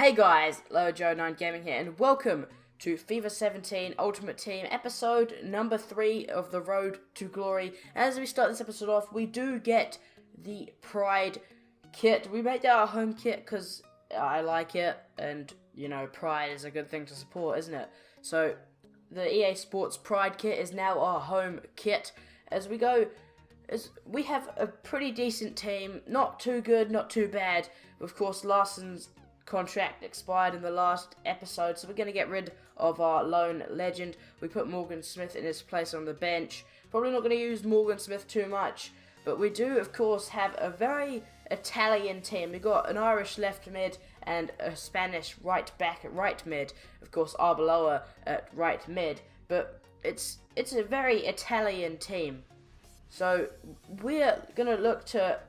Hey guys, Joe9 Gaming here, and welcome to FIFA 17 Ultimate Team episode number 3 of the Road to Glory. As we start this episode off, we do get the Pride kit. We made that our home kit because I like it, and you know, Pride is a good thing to support, isn't it? So the EA Sports Pride kit is now our home kit. As we go, we have a pretty decent team, not too good, not too bad. Of course, Larson's contract expired in the last episode, so we're going to get rid of our lone legend. We put Morgan Smith in his place on the bench. Probably not going to use Morgan Smith too much, but we do, of course, have a very Italian team. We've got an Irish left mid and a Spanish right back at right mid. Of course, Arbeloa at right mid, but it's a very Italian team. So we're going to look to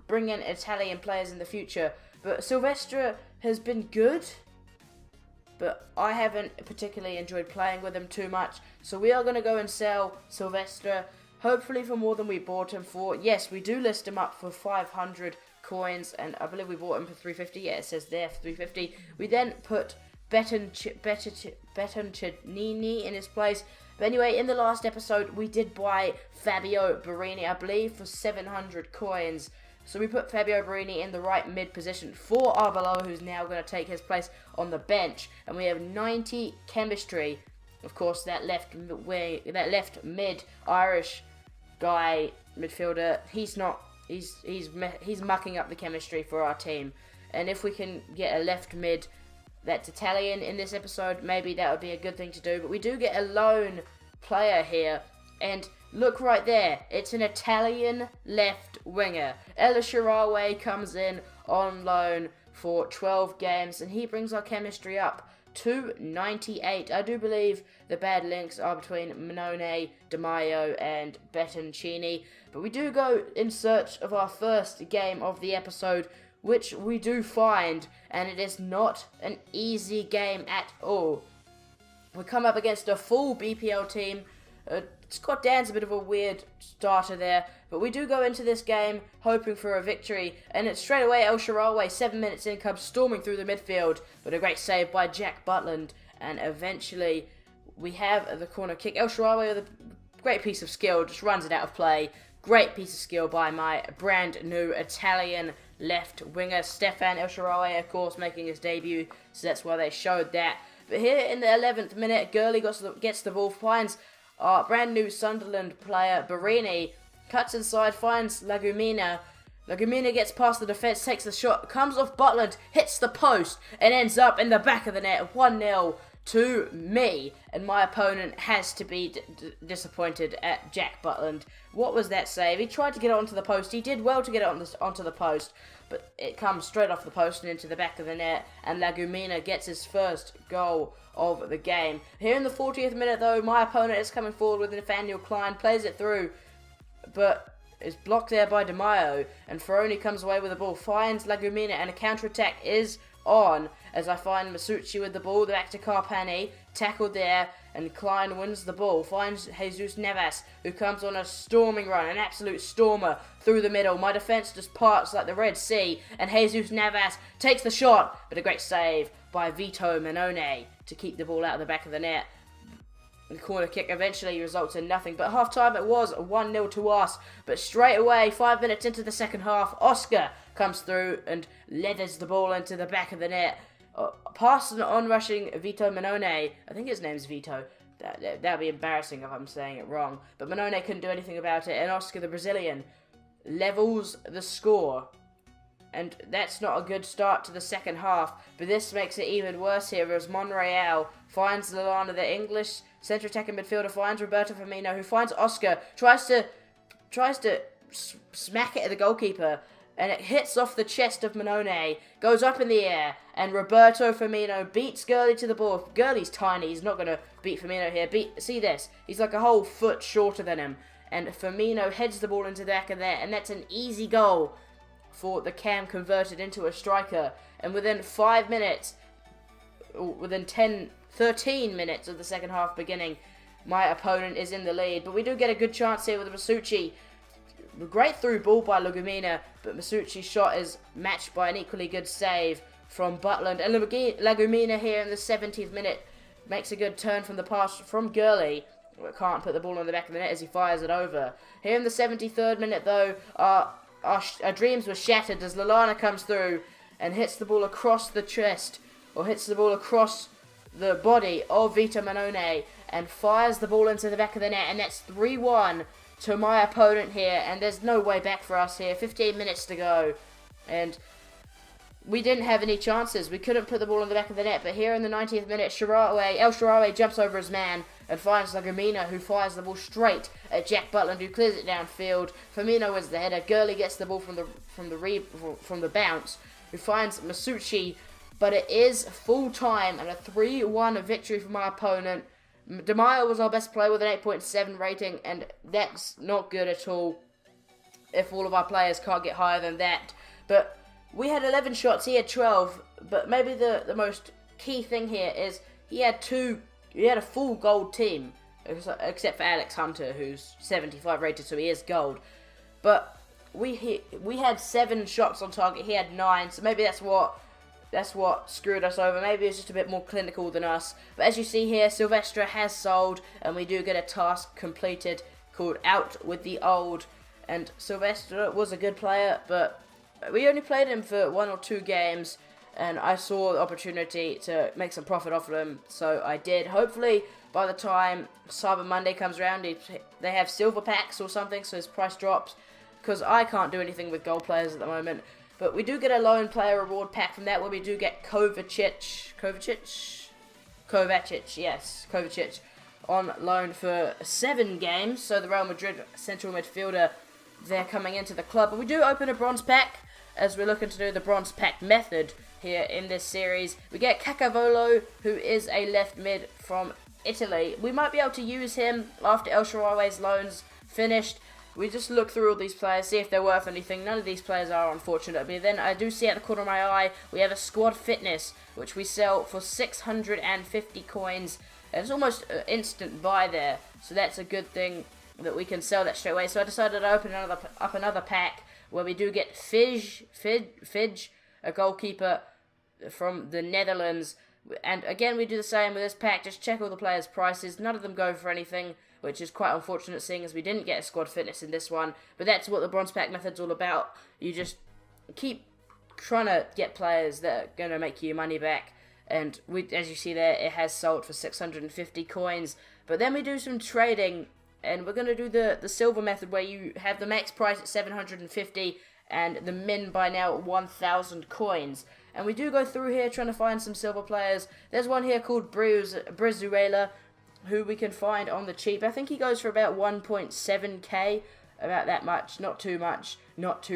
bring in Italian players in the future. But Silvestre has been good, but I haven't particularly enjoyed playing with him too much. So we are going to go and sell Silvestre, hopefully for more than we bought him for. Yes, we do list him up for 500 coins, and I believe we bought him for 350. Yeah, it says there for 350. We then put Bettoncini in his place. But anyway, in the last episode, we did buy Fabio Barini, I believe, for 700 coins. So we put Fabio Barini in the right mid position for Arbeloa, who's now going to take his place on the bench. And we have 90 chemistry. Of course, that left mid Irish guy midfielder, he's mucking up the chemistry for our team. And if we can get a left mid that's Italian in this episode, maybe that would be a good thing to do. But we do get a lone player here, and look right there, it's an Italian left winger. El Shaarawy comes in on loan for 12 games, and he brings our chemistry up to 98. I do believe the bad links are between Minone, Di Maio, and Bettoncini. But we do go in search of our first game of the episode, which we do find, and it is not an easy game at all. We come up against a full BPL team. Scott Dan's a bit of a weird starter there, but we do go into this game hoping for a victory, and it's straight away El Shaarawy, 7 minutes in, comes storming through the midfield, but a great save by Jack Butland, and eventually we have the corner kick. El Shaarawy with a great piece of skill, just runs it out of play. Great piece of skill by my brand new Italian left winger, Stefan El Shaarawy, of course, making his debut, so that's why they showed that. But here in the 11th minute, Gurley gets the ball, finds our brand new Sunderland player, Barini, cuts inside, finds Lagumina. Lagumina gets past the defence, takes the shot, comes off Butland, hits the post, and ends up in the back of the net, 1-0 to me. And my opponent has to be disappointed at Jack Butland. What was that save? He tried to get it onto the post. He did well to get it onto the post, but it comes straight off the post and into the back of the net, and Lagumina gets his first goal of the game. Here in the 40th minute, though, my opponent is coming forward with Nathaniel Klein, plays it through, but is blocked there by Di Maio, and Ferroni comes away with the ball, finds Lagumina, and a counter-attack is on, as I find Masucci with the ball, back to Carpani, tackled there, and Klein wins the ball, finds Jesus Navas, who comes on a storming run, an absolute stormer through the middle. My defence just parts like the Red Sea, and Jesus Navas takes the shot, but a great save by Vito Minone to keep the ball out of the back of the net. The corner kick eventually results in nothing, but half-time it was 1-0 to us. But straight away, 5 minutes into the second half, Oscar comes through and leathers the ball into the back of the net. Past an on-rushing Vito Minone, I think his name's Vito. That'd be embarrassing if I'm saying it wrong. But Minone couldn't do anything about it, and Oscar, the Brazilian, levels the score. And that's not a good start to the second half, but this makes it even worse here as Monreal finds Lallana, the English centre attacking midfielder, finds Roberto Firmino, who finds Oscar, tries to smack it at the goalkeeper, and it hits off the chest of Minone, goes up in the air, and Roberto Firmino beats Gurley to the ball. Gurley's tiny, he's not going to beat Firmino here. See this, he's like a whole foot shorter than him, and Firmino heads the ball into the back of there, and that's an easy goal for the cam converted into a striker. And within 5 minutes, within 13 minutes of the second half beginning, my opponent is in the lead. But we do get a good chance here with Masucci. Great through ball by Lagumina, but Masucci's shot is matched by an equally good save from Butland. And Lagumina here in the 70th minute makes a good turn from the pass from Gurley. Can't put the ball on the back of the net as he fires it over. Here in the 73rd minute, though, our dreams were shattered as Lallana comes through and hits the ball across the chest, or hits the ball across the body of Vito Manone, and fires the ball into the back of the net, and that's 3-1 to my opponent here, and there's no way back for us here. 15 minutes to go, and we didn't have any chances. We couldn't put the ball in the back of the net, but here in the 90th minute, El Shaarawy jumps over his man and finds Lagumina, who fires the ball straight at Jack Butland, who clears it downfield. Firmino wins the header. Gurley gets the ball from the bounce, who finds Masucci, but it is full time and a 3-1 victory for my opponent. Di Maio was our best player with an 8.7 rating, and that's not good at all if all of our players can't get higher than that. But we had 11 shots, he had 12, but maybe the most key thing here is he had a full gold team, except for Alex Hunter, who's 75 rated, so he is gold. But we had 7 shots on target, he had 9, so maybe that's what screwed us over. Maybe it's just a bit more clinical than us. But as you see here, Silvestre has sold, and we do get a task completed called Out with the Old. And Silvestre was a good player, but we only played him for 1 or 2 games, and I saw the opportunity to make some profit off of him, so I did. Hopefully, by the time Cyber Monday comes around, they have silver packs or something, so his price drops, because I can't do anything with gold players at the moment. But we do get a loan player reward pack from that, where we do get Kovacic, on loan for 7 games. So the Real Madrid central midfielder, they're coming into the club. But we do open a bronze pack, as we're looking to do the bronze pack method here in this series. We get Cacavolo, who is a left mid from Italy. We might be able to use him after El Shaarawy's loan's finished. We just look through all these players, see if they're worth anything. None of these players are, unfortunately. Then I do see at the corner of my eye, we have a squad fitness, which we sell for 650 coins. And it's almost an instant buy there, so that's a good thing that we can sell that straight away. So I decided to open up another pack, where we do get Fidge, a goalkeeper from the Netherlands. And again, we do the same with this pack, just check all the players' prices. None of them go for anything, which is quite unfortunate, seeing as we didn't get a squad fitness in this one. But that's what the bronze pack method's all about. You just keep trying to get players that are going to make you money back. And as you see there, it has sold for 650 coins. But then we do some trading, and we're going to do the silver method, where you have the max price at 750 and the min by now 1,000 coins. And we do go through here trying to find some silver players. There's one here called Brizuela, who we can find on the cheap. I think he goes for about 1.7k, about that much, not too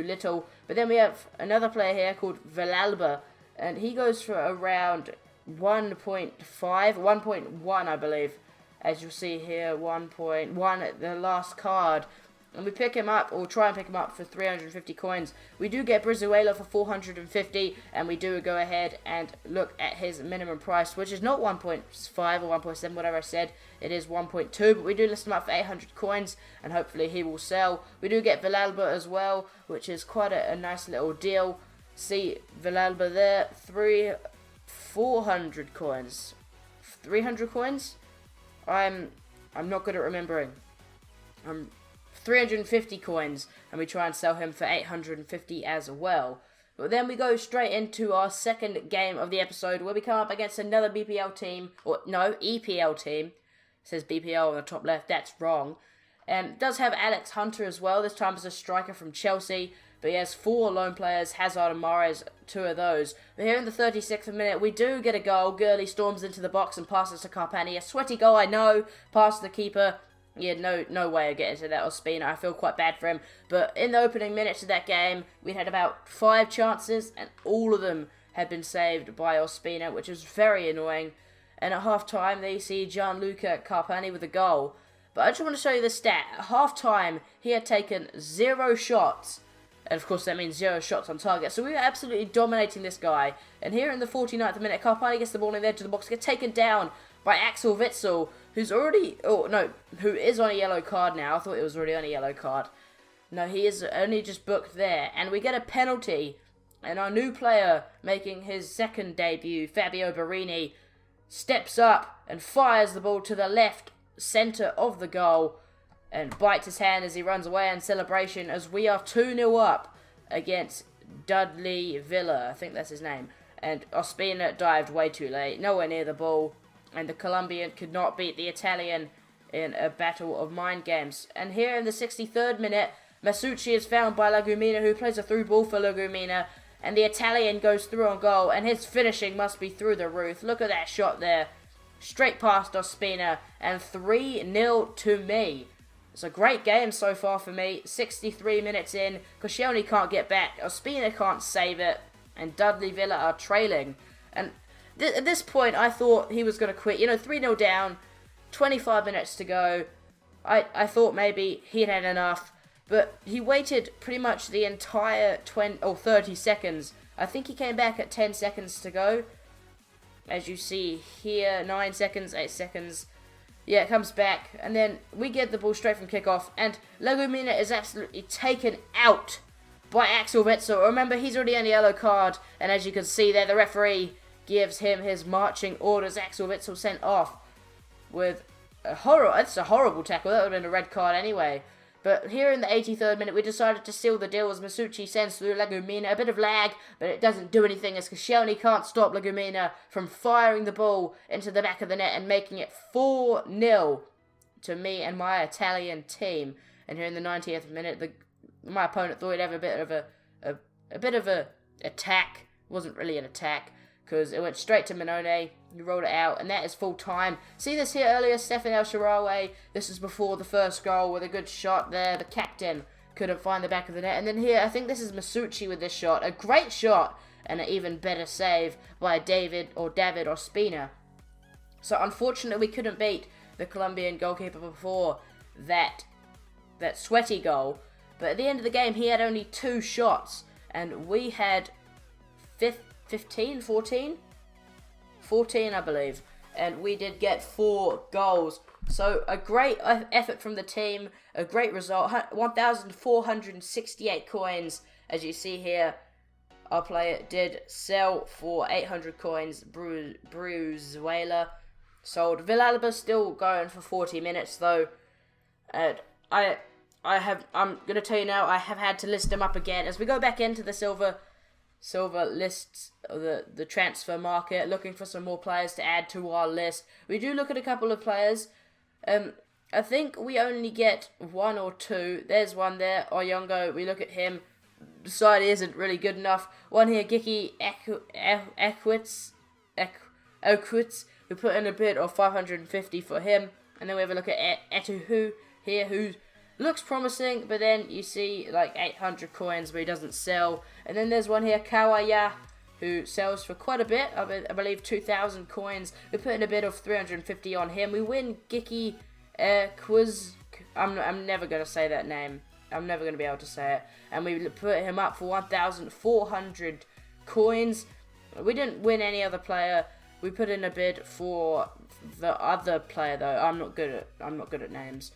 little. But then we have another player here called Villalba, and he goes for around 1.1 I believe. As you'll see here, 1.1 at the last card. And we pick him up, or try and pick him up, for 350 coins. We do get Brizuela for 450, and we do go ahead and look at his minimum price, which is not 1.5 or 1.7, whatever I said. It is 1.2, but we do list him up for 800 coins, and hopefully he will sell. We do get Villalba as well, which is quite a nice little deal. See Villalba there, 400 coins. 300 coins? I'm not good at remembering. 350 coins, and we try and sell him for 850 as well. But then we go straight into our second game of the episode, where we come up against another BPL team, or no, EPL team. It says BPL on the top left, that's wrong. It does have Alex Hunter as well, this time as a striker from Chelsea, but he has 4 loan players, Hazard and Mahrez, 2 of those. But here in the 36th minute, we do get a goal. Gurley storms into the box and passes to Carpani. A sweaty goal, I know, past the keeper. He had no way of getting to that Ospina. I feel quite bad for him. But in the opening minutes of that game, we had about 5 chances, and all of them had been saved by Ospina, which was very annoying. And at half-time, they see Gianluca Carpani with a goal. But I just want to show you the stat. At half-time, he had taken 0 shots. And of course, that means 0 shots on target. So we were absolutely dominating this guy. And here in the 49th minute, Carpani gets the ball in the edge of the box, gets taken down by Axel Witsel, who is on a yellow card now. I thought he was already on a yellow card. No, he is only just booked there. And we get a penalty And our new player making his second debut, Fabio Borini, steps up and fires the ball to the left centre of the goal and bites his hand as he runs away in celebration as we are 2-0 up against Dudley Villa, I think that's his name. And Ospina dived way too late, nowhere near the ball, and the Colombian could not beat the Italian in a battle of mind games. And here in the 63rd minute, Masucci is found by Lagumina, who plays a through ball for Lagumina, and the Italian goes through on goal, and his finishing must be through the roof. Look at that shot there. Straight past Ospina, and 3-0 to me. It's a great game so far for me. 63 minutes in, Koscielny can't get back, Ospina can't save it, and Dudley Villa are trailing. And at this point, I thought he was going to quit. 3-0 down, 25 minutes to go. I thought maybe he'd had enough. But he waited pretty much the entire 30 seconds. I think he came back at 10 seconds to go. As you see here, 9 seconds, 8 seconds. Yeah, it comes back. And then we get the ball straight from kickoff. And Lagumina is absolutely taken out by Axel Witsel. Remember, he's already on a yellow card. And as you can see there, the referee gives him his marching orders. Axel Witsel sent off with it's a horrible tackle. That would have been a red card anyway. But here in the 83rd minute, we decided to seal the deal as Masucci sends through Lagumina. A bit of lag, but it doesn't do anything as Koscielny can't stop Lagumina from firing the ball into the back of the net and making it 4-0 to me and my Italian team. And here in the 90th minute, my opponent thought he'd have a bit of a attack. It wasn't really an attack because it went straight to Minone. He rolled it out, and that is full time. See this here earlier, Stefan El Shaarawy. This is before the first goal with a good shot there. The captain couldn't find the back of the net. And then here, I think this is Masucci with this shot. A great shot, and an even better save by David Ospina. So unfortunately, we couldn't beat the Colombian goalkeeper before that sweaty goal. But at the end of the game, he had only 2 shots, and we had 14, I believe, and we did get 4 goals. So a great effort from the team, a great result. 1,468 coins, as you see here. Our player did sell for 800 coins. Bruzuela sold. Villalba still going for 40 minutes though. And I'm gonna tell you now, I have had to list them up again as we go back into the silver lists, the transfer market, looking for some more players to add to our list. We do look at a couple of players. I think we only get 1 or 2. There's one there, Oyongo. We look at him, decide he isn't really good enough. One here, Giki Ekwitz. We put in a bid of 550 for him. And then we have a look at Etuhu here, who looks promising, but then you see like 800 coins where he doesn't sell. And then there's one here, Kawaya, who sells for quite a bit, I believe 2,000 coins. We put in a bid of 350 on him. We win Giki Quiz. I'm never going to say that name. I'm never going to be able to say it. And we put him up for 1,400 coins. We didn't win any other player. We put in a bid for the other player though. I'm not good at names.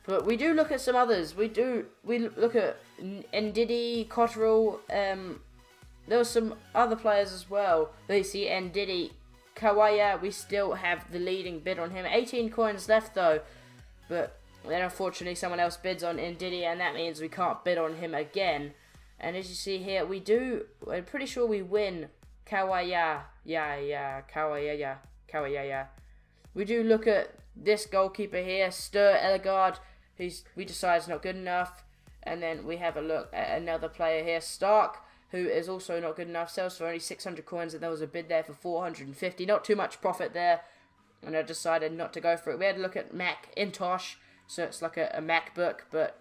But we do look at some others. We look at Ndidi, Cotterill. There were some other players as well. You see Ndidi, Kawaya. We still have the leading bid on him. 18 coins left though. But then unfortunately someone else bids on Ndidi, and that means we can't bid on him again. And as you see here, I'm pretty sure we win Kawaya. Kawaya. We do look at this goalkeeper here, Stur Ellegard, we decide is not good enough. And then we have a look at another player here, Stark, who is also not good enough, sells for only 600 coins, and there was a bid there for 450. Not too much profit there, and I decided not to go for it. We had a look at Mac Intosh, so it's like a MacBook, but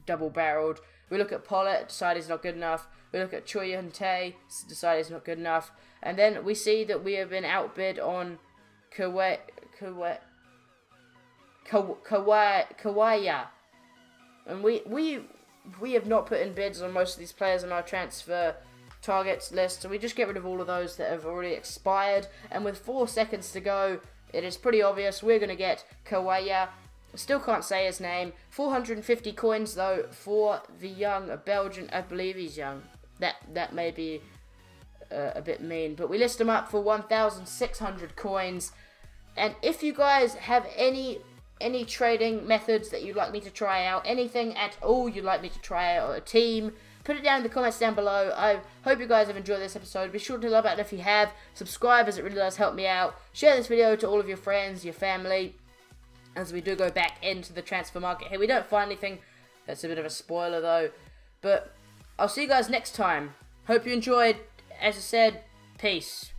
double-barreled. We look at Pollitt, decide he's not good enough. We look at Choyunte, decide he's not good enough. And then we see that we have been outbid on Kawaya. And we have not put in bids on most of these players on our transfer targets list, so we just get rid of all of those that have already expired. And with 4 seconds to go, it is pretty obvious we're going to get Kawaya. Still can't say his name. 450 coins though for the young Belgian. I believe he's young. that may be a bit mean, but we list them up for 1,600 coins. And if you guys have any trading methods that you'd like me to try out, anything at all you'd like me to try out, or a team, put it down in the comments down below. I hope you guys have enjoyed this episode. Be sure to hit the like button if you have. Subscribe, as it really does help me out. Share this video to all of your friends, your family, as we do go back into the transfer market here. We don't find anything. That's a bit of a spoiler though. But I'll see you guys next time. Hope you enjoyed. As I said, peace.